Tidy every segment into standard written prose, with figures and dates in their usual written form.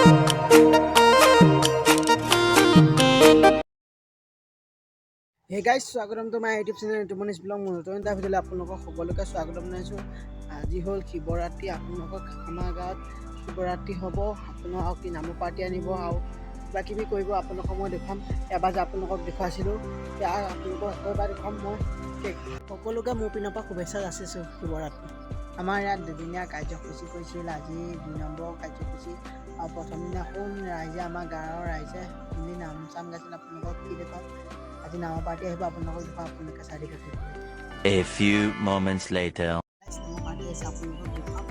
Hey guys, স্বাগতম to my YouTube channel AssameseVlog মোৰ নতুন এটা ভিডিঅ'লৈ আপোনালোকক সকলোকে স্বাগতম জনাইছো। আজি হ'ল শিৱৰাত্ৰি, আপোনালোকক আমাৰ গাঁৱত শিৱৰাত্ৰি হ'ব। আপোনালোকক কি নাম পাৰ্টি আনিব আৰু কিবা কিবি কৰিব আপোনালোকক মই দেখাম। এবাৰ যে আপোনালোকক দেখুৱাইছিলোঁ, এতিয়া আপোনালোকক এবাৰ দেখাম মই। সকলোকে মোৰ পিনৰ পৰা শুভেচ্ছা যাচিছোঁ শিৱৰাত্ৰি। আমাৰ ইয়াত দুদিনীয়া কাৰ্যসূচী কৰিছিল, আজি 2 নম্বৰ কাৰ্যসূচী আৰু প্ৰথম দিনাখন ৰাইজে আমাৰ গাঁৱৰ ৰাইজে মিলি নাম চাম গাইছিল। আপোনালোকক কি দেখাম, আজি নামৰ পাৰ্টি আহিব, আপোনালোকক দেখুৱাম, আপোনালোকে চাই দিব। A few moments later. নামৰ পাৰ্টি আহিছে, আপোনালোকক দেখুৱাম।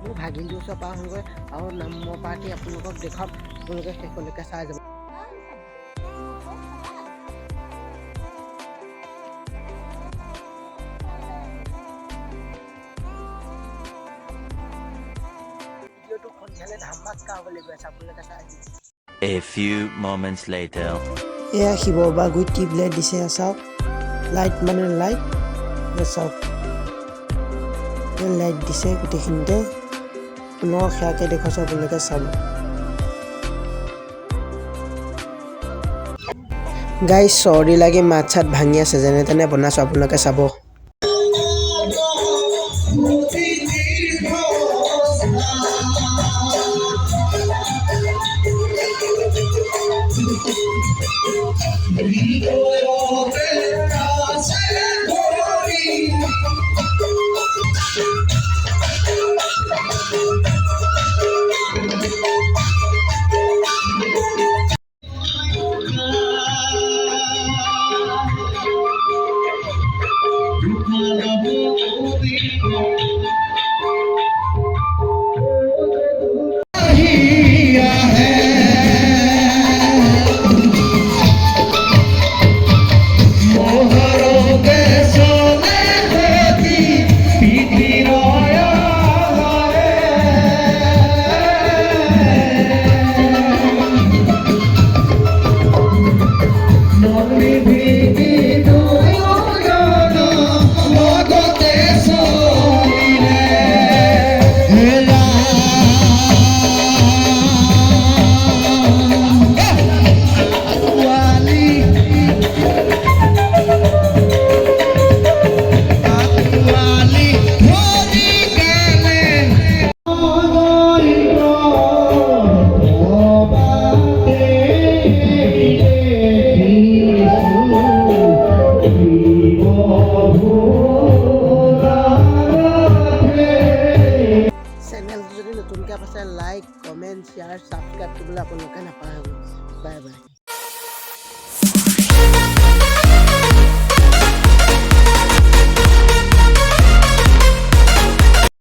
মোৰ ভাগিনটোৰ ওচৰৰ পৰা আহোঁগৈ আৰু নামৰ পাৰ্টি আপোনালোকক দেখুৱাম, আপোনালোকে শেষলৈকে চাই যাব। ভিডিঅ'টো সন্ধিয়ালৈ ধামাকা হ'বলৈ গৈ আছে, আপোনালোকে চাই দিব। A few moments later. এয়া শিৱ বাগুৰিত টিউব লাইট দিছে, চাওক। লাইট মানে লাইট চাওক, লাইট দিছে গোটেইখিনিতে। আপোনালোকক সেয়াকে দেখুৱাইছোঁ, আপোনালোকে চাব। গাইজ চৰ্দি লাগি মাত চাত ভাঙি আছে, যেনে তেনে বনাইছোঁ, আপোনালোকে চাব। চেনেলটো যদি নতুনকৈ আছে, লাইক কমেণ্ট শ্বেয়াৰ ছাবস্ক্ৰাইব কৰিবলৈ আপোনালোকে নাপাহৰিব। Bye bye.